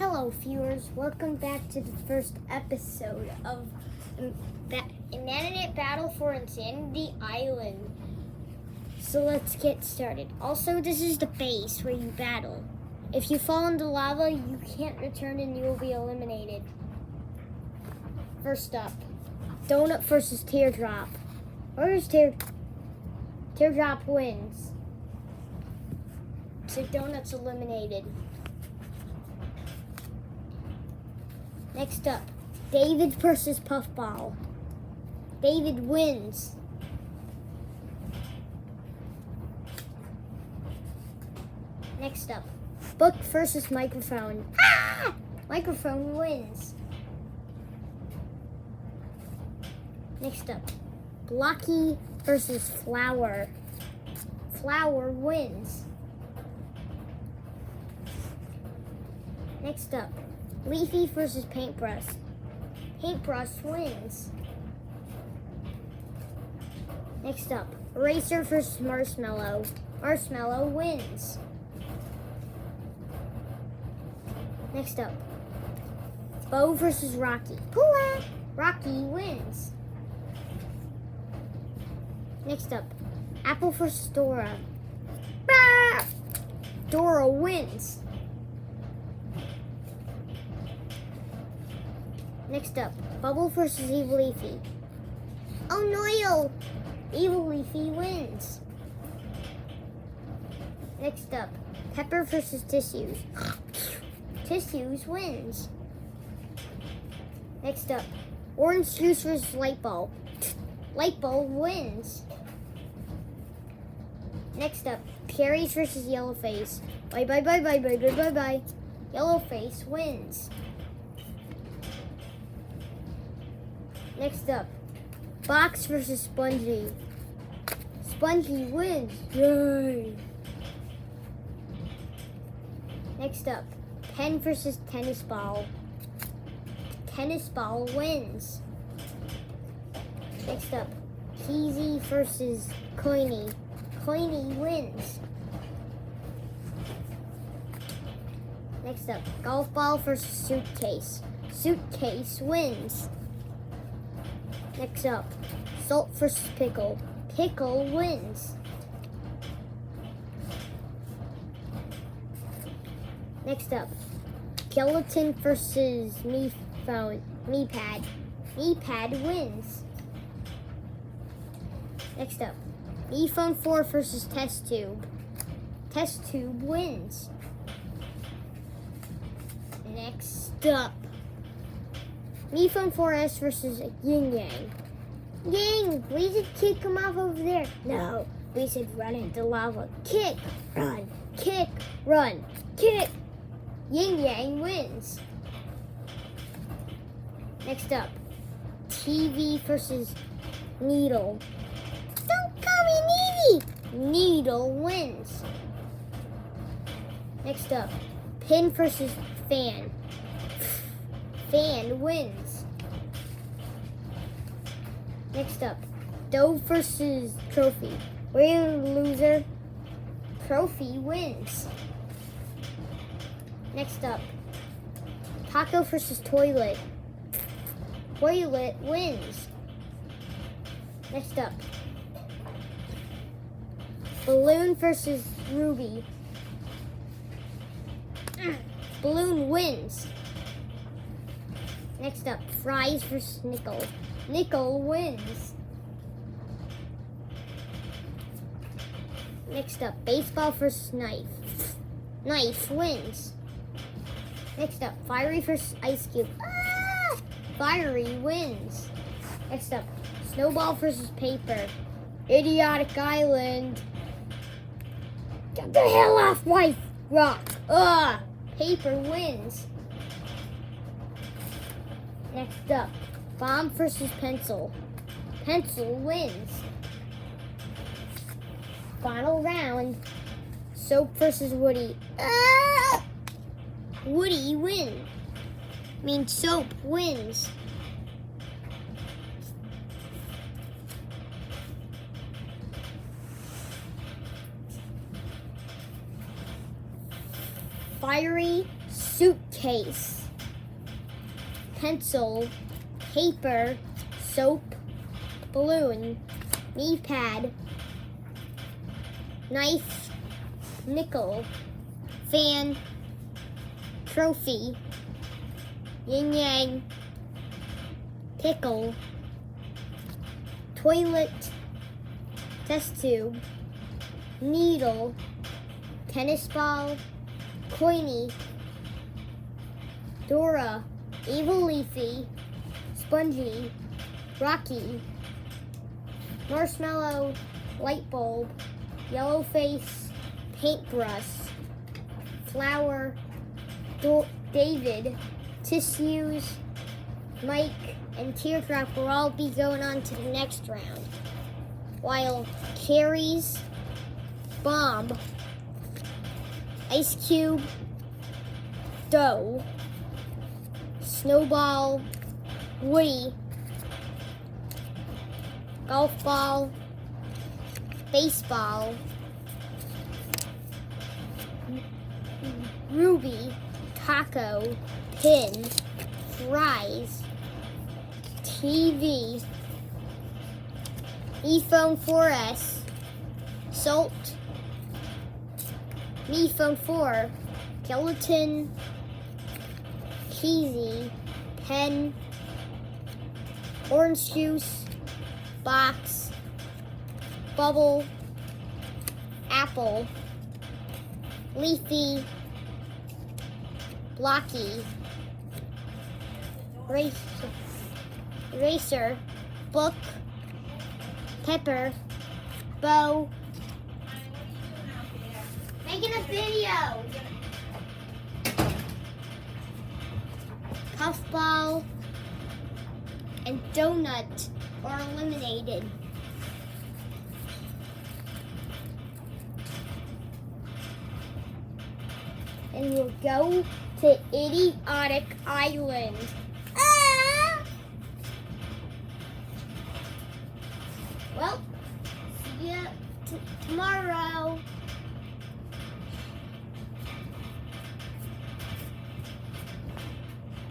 Hello, viewers. Welcome back to the first episode of Inmantet Battle for Insanity Island. So let's get started. Also, this is the base where you battle. If you fall into lava, you can't return and you will be eliminated. First up, Donut versus Teardrop. Where's Teardrop wins. So Donut's eliminated. Next up, David versus Puffball. David wins. Next up, Book versus Microphone. Ah! Microphone wins. Next up, Blocky versus Flower. Flower wins. Next up, Leafy versus Paintbrush. Paintbrush wins. Next up, Eraser versus Marshmallow. Marshmallow wins. Next up, Bo versus Rocky. Pooah! Rocky wins. Next up, Apple versus Dora. Bah! Dora wins. Next up, Bubble versus Evil Leafy. Oh no! Evil Leafy wins. Next up, Pepper versus Tissues. Tissues wins. Next up, Orange Juice versus Light Bulb. Light Bulb wins. Next up, Cherries versus Yellowface. Bye. Yellowface wins. Next up, Box versus Spongy. Spongy wins. Yay! Next up, Pen versus Tennis Ball. Tennis Ball wins. Next up, Cheesy versus Coiny. Coiny wins. Next up, Golf Ball versus Suitcase. Suitcase wins. Next up, Salt versus Pickle. Pickle wins. Next up, Skeleton versus Meepad. Meepad wins. Next up, Mephone 4 versus Test Tube. Test Tube wins. Next up, Mephone 4S versus Yin Yang. Yang, we should kick him off over there. No, we should run into lava. Kick, run, kick, run, kick. Yin Yang wins. Next up, TV versus Needle. Don't call me Needy. Needle wins. Next up, Pin versus Fan. Fan wins. Next up, Dove versus Trophy. We're loser. Trophy wins. Next up, Taco versus Toilet. Toilet wins. Next up, Balloon versus Ruby. Balloon wins. Next up, Fries versus Nickel. Nickel wins. Next up, Baseball versus Knife. Knife wins. Next up, Fiery versus Ice Cube. Ah! Fiery wins. Next up, Snowball versus Paper. Idiotic Island. Get the hell off my rock. Ah! Paper wins. Next up, Bomb versus Pencil. Pencil wins. Final round, Soap versus Woody. Ah! Woody wins. Soap wins. Fiery suitcase, pencil, paper, soap, balloon, knee pad, knife, nickel, fan, trophy, yin yang, pickle, toilet, test tube, needle, tennis ball, coiny, Dora, evil leafy, spongy, rocky, marshmallow, light bulb, yellow face, paintbrush, flower, David, tissues, Mike, and Teardrop will all be going on to the next round. While Carrie's, Bomb, Ice Cube, Dough, Snowball, Woody, Golf Ball, Baseball, Ruby, Taco, Pin, Fries, TV, ePhone 4S, Salt, Me Phone 4, Skeleton, Keezy, Pen, Orange Juice, Box, Bubble, Apple, Leafy, Blocky, Racer, Book, Pepper, Bow. Making a video. Puffball and Donut are eliminated. And we'll go to Idiotic Island. Ah! Well, see ya tomorrow.